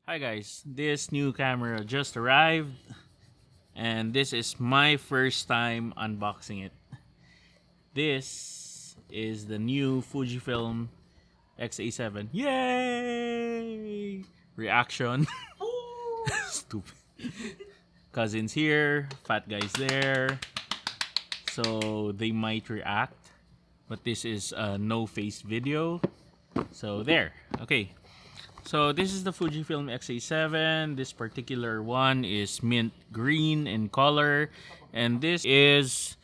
Hi guys, this new camera just arrived and this is my first time unboxing it. This is the new Fujifilm X-A7. Yay! Reaction. Stupid. Cousins here, fat guys there. So they might react, but this is a no face video. So there. Okay. So this is the Fujifilm X-A7. This particular one is mint green in color. And this is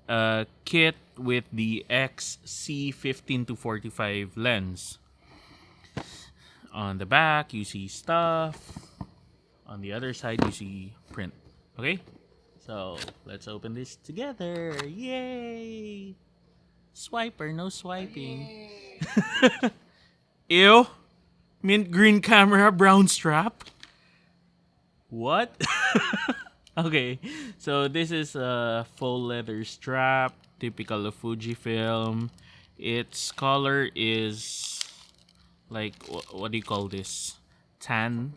a kit with the XC15-45 lens. On the back, you see stuff. On the other side, you see print. Okay? So let's open this together. Yay! Swiper, no swiping. Ew! Mint green camera, brown strap. What? Okay, so this is a faux leather strap, typical of Fujifilm. Its color is like, what do you call this? Tan?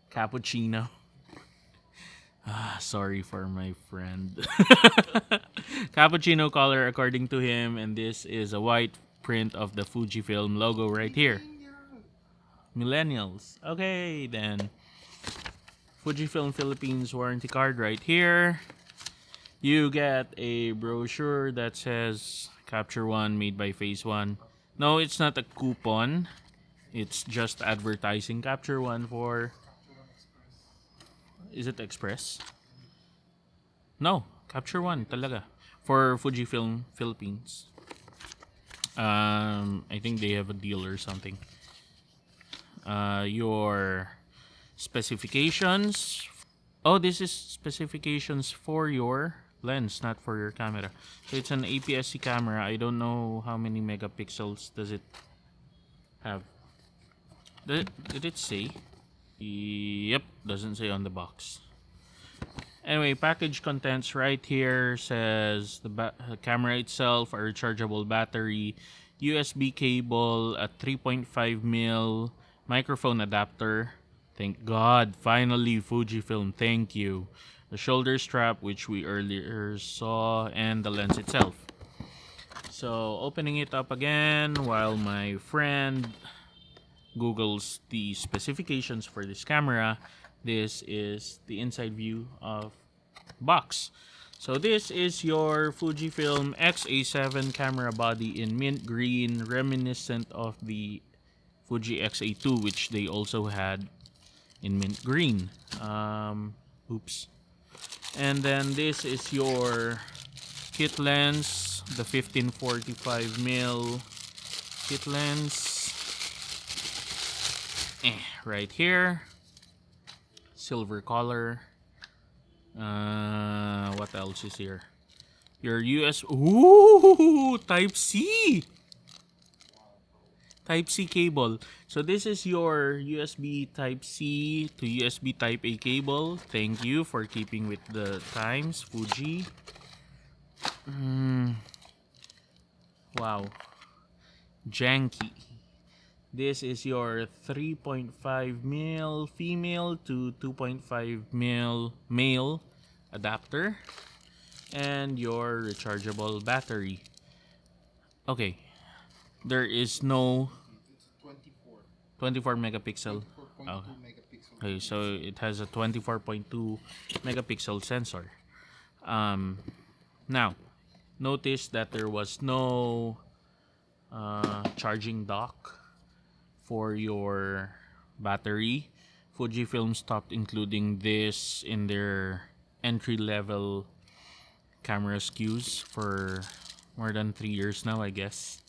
Cappuccino. Sorry for my friend. Cappuccino color according to him, and this is a white print of the Fujifilm logo right here. Millennials. Okay, then. Fujifilm Philippines warranty card right here. You get a brochure that says Capture One made by Phase One. No, it's not a coupon. It's just advertising Capture One for... Is it Express? No, Capture One talaga. For Fujifilm Philippines. I think they have a deal or something. Your specifications. Oh, this is specifications for your lens, not for your camera. So it's an APS-C camera. I don't know how many megapixels does it have. Did it say? Yep, doesn't say on the box. Anyway, package contents right here says the camera itself, a rechargeable battery, USB cable, a 3.5mm microphone adapter. Thank God, finally Fujifilm, thank you. The shoulder strap, which we earlier saw, and the lens itself. So opening it up again while my friend Googles the specifications for this camera. This is the inside view of box. So this is your Fujifilm X-A7 camera body in mint green, reminiscent of the Fuji X-A2, which they also had in mint green. Oops. And then this is your kit lens, the 15-45mm kit lens. Right here. Silver color. What else is here? Your Ooh, Type-C! Type-C cable. So this is your USB Type-C to USB Type-A cable. Thank you for keeping with the times, Fuji. Wow. Janky. This is your 3.5mm female to 2.5mm male adapter. And your rechargeable battery. Okay. There is no 24 megapixel. Okay, so it has a 24.2 megapixel sensor. Now, notice that there was no charging dock for your battery. Fujifilm stopped including this in their entry-level camera SKUs for more than 3 years now, I guess.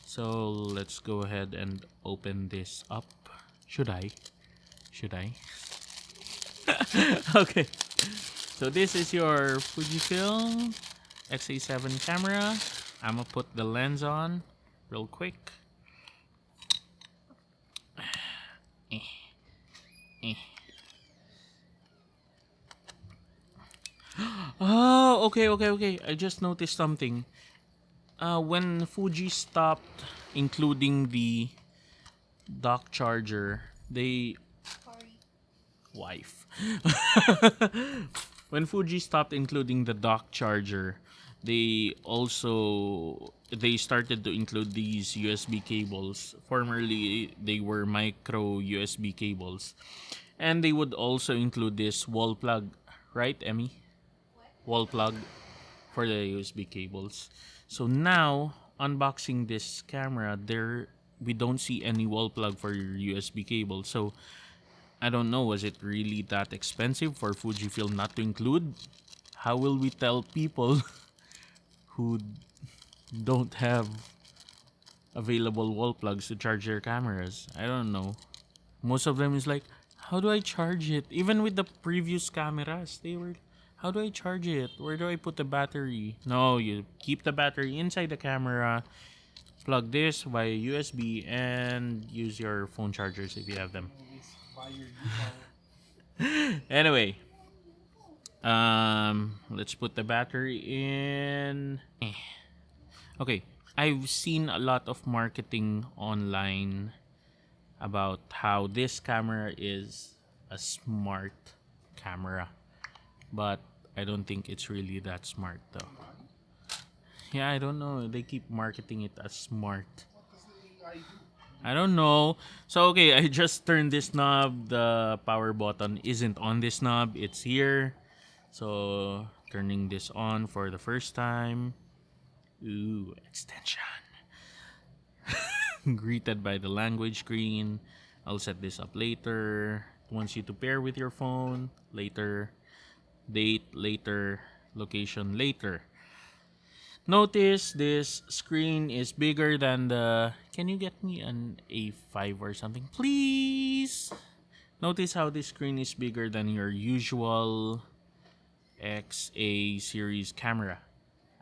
So let's go ahead and open this up. Should I? Okay. So this is your Fujifilm X-A7 camera. I'm gonna put the lens on real quick. Oh, okay. I just noticed something. When Fuji stopped including the dock charger, they wife. When Fuji stopped including the dock charger, they started to include these USB cables. Formerly, they were micro USB cables. And they would also include this wall plug, right, Emmy? Wall plug for the USB cables. So now, unboxing this camera, we don't see any wall plug for your USB cable. So I don't know, was it really that expensive for Fujifilm not to include? How will we tell people who don't have available wall plugs to charge their cameras? I don't know. Most of them is like, how do I charge it? Even with the previous cameras, they were, how do I charge it? Where do I put the battery? No, you keep the battery inside the camera, plug this via USB, and use your phone chargers if you have them. Anyway, let's put the battery in. Okay, I've seen a lot of marketing online about how this camera is a smart camera, but I don't think it's really that smart though. Yeah, I don't know. They keep marketing it as smart. I don't know. So okay, I just turned this knob. The power button isn't on this knob. It's here. So turning this on for the first time. Ooh, extension. Greeted by the language screen. I'll set this up later. It wants you to pair with your phone. Later. Date, later. Location, later. Notice this screen is bigger than the... Can you get me an A5 or something? Please! Notice how this screen is bigger than your usual X-A series camera.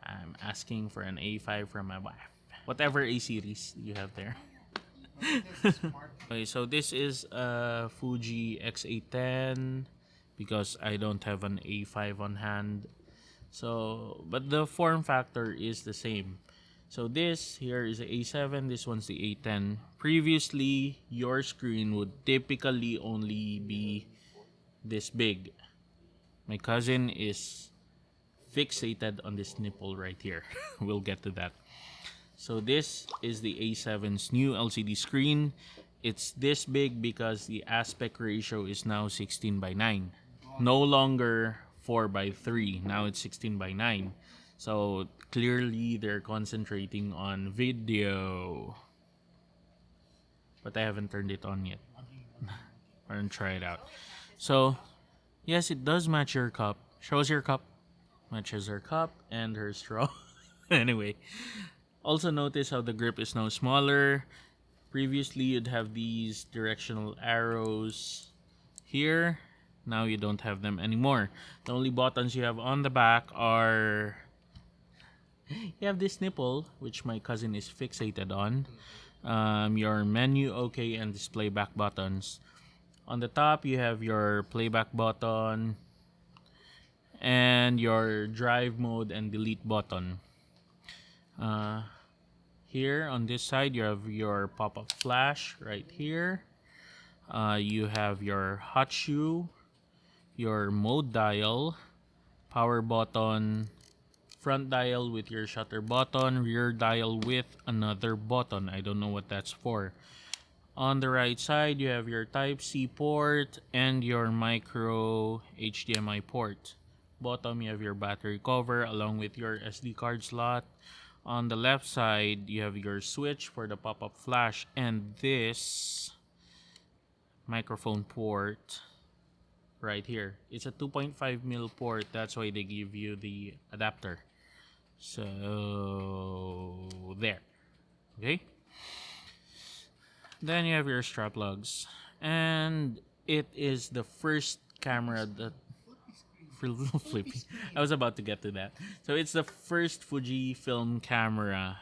I'm asking for an A5 from my wife. Whatever A series you have there. Okay, so this is a Fuji X-A7 because I don't have an A5 on hand. So, but the form factor is the same. So this here is the A7, this one's the A10. Previously, your screen would typically only be this big. My cousin is fixated on this nipple right here. We'll get to that. So this is the A7's new LCD screen. It's this big because the aspect ratio is now 16:9. No longer 4:3. Now it's 16:9. So clearly they're concentrating on video. But I haven't turned it on yet. I'm gonna try it out. So yes, it does match your cup. Shows your cup. Matches her cup and her straw. Anyway. Also notice how the grip is now smaller. Previously you'd have these directional arrows here. Now you don't have them anymore. The only buttons you have on the back are... You have this nipple, which my cousin is fixated on. Your menu, OK, and display back buttons. On the top, you have your playback button and your drive mode and delete button. Here on this side, you have your pop-up flash right here. You have your hot shoe, your mode dial, power button, front dial with your shutter button, rear dial with another button. I don't know what that's for. On the right side, you have your Type-C port and your micro HDMI port. Bottom, you have your battery cover along with your SD card slot. On the left side, you have your switch for the pop-up flash and this microphone port right here. It's a 2.5mm port. That's why they give you the adapter. So, there. Okay? Then you have your strap plugs. And it is the first camera that... Flippy. I was about to get to that. So it's the first Fujifilm camera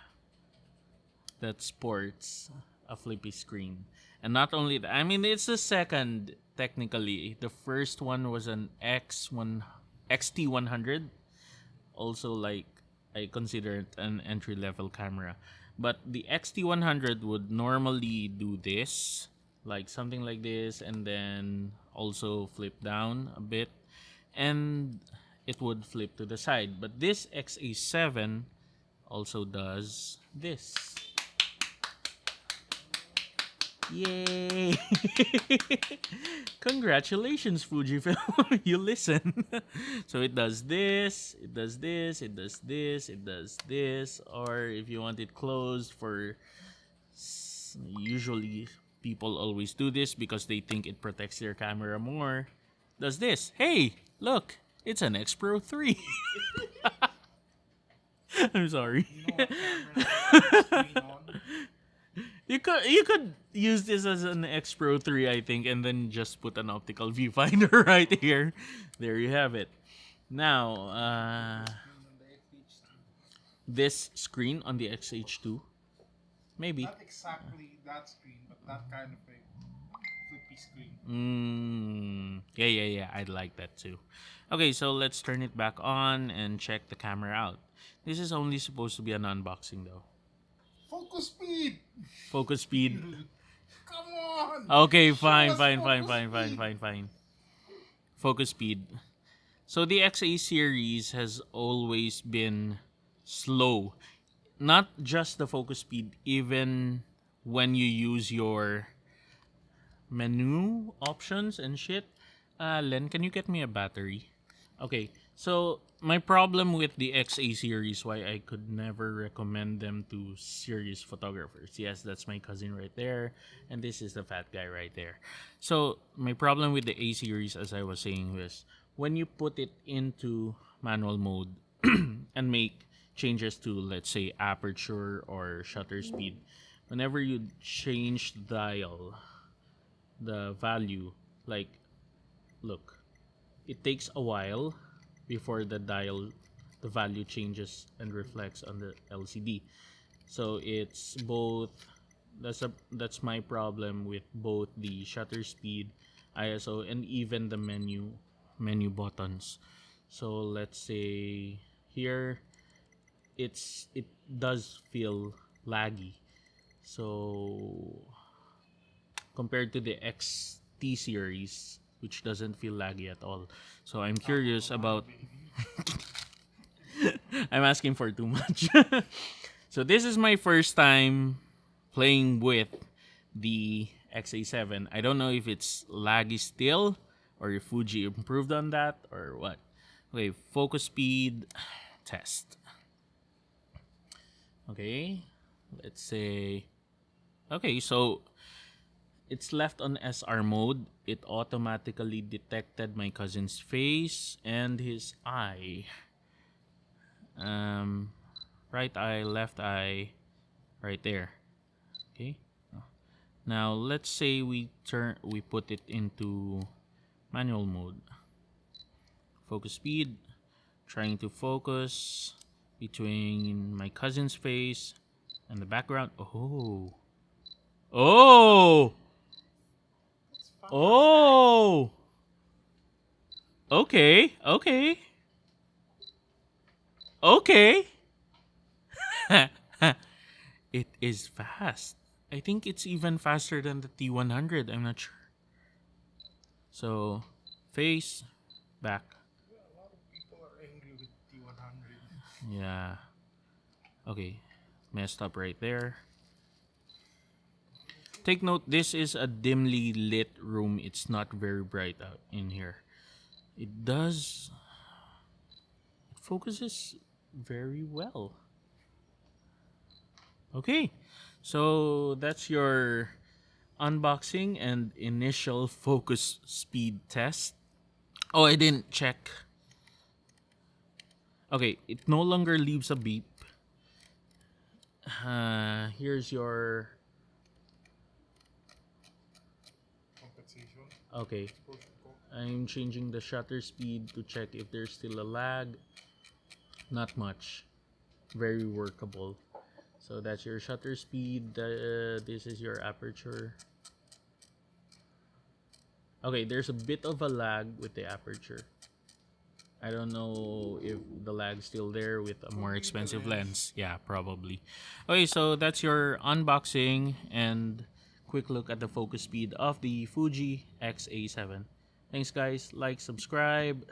that sports a flippy screen. And not only that, I mean, it's the second technically. The first one was an XT100. Also, like, I consider it an entry-level camera. But the XT100 would normally do this. like something like this, and then also flip down a bit, and it would flip to the side. But this X-A7 also does this. Yay! Congratulations, Fujifilm. You listen. So it does this, it does this, it does this, it does this. Or if you want it closed for, usually people always do this because they think it protects their camera more. Does this. Hey, look, it's an X Pro 3. I'm sorry. You could use this as an X Pro 3, I think, and then just put an optical viewfinder right here. There you have it. Now, this screen on the XH2, maybe. Not exactly that screen, but that kind of a flippy screen. Yeah. I'd like that too. Okay, so let's turn it back on and check the camera out. This is only supposed to be an unboxing though. Focus speed! Focus speed. Come on! Okay, Show fine. us focus speed. Focus speed. So the XA series has always been slow. Not just the focus speed, even when you use your menu options and shit. Len, can you get me a battery? Okay, so my problem with the XA series, why I could never recommend them to serious photographers. Yes, that's my cousin right there, and this is the fat guy right there. So my problem with the A series, as I was saying, was when you put it into manual mode and make changes to, let's say, aperture or shutter speed, whenever you change the value, like, look, it takes a while before the value changes and reflects on the LCD. So it's both. That's my problem with both the shutter speed, ISO, and even the menu buttons. So let's say here, it does feel laggy. So compared to the XT series, which doesn't feel laggy at all. So I'm curious about. I'm asking for too much. So this is my first time playing with the X-A7. I don't know if it's laggy still or if Fuji improved on that or what. Okay, focus speed test. Okay, let's say. Okay, so it's left on SR mode. It automatically detected my cousin's face and his eye. Right eye, left eye, right there. Okay. Now let's say we put it into manual mode. Focus speed, trying to focus between my cousin's face and the background. Oh. Oh. Oh. Okay. It is fast. I think it's even faster than the T100. I'm not sure. So, face, back. A lot of people are angry with T100. Yeah. Okay. Messed up right there. Take note, this is a dimly lit room. It's not very bright out in here. It focuses very well. Okay. So that's your unboxing and initial focus speed test. Oh, I didn't check. Okay, it no longer leaves a beep. Here's your. Compensation. Okay, I'm changing the shutter speed to check if there's still a lag. Not much. Very workable. So that's your shutter speed. This is your aperture. Okay, there's a bit of a lag with the aperture. I don't know if the lag's still there with a more expensive lens. Yeah, probably. Okay, so that's your unboxing and quick look at the focus speed of the Fuji X-A7. Thanks guys, like, subscribe,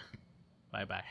bye bye.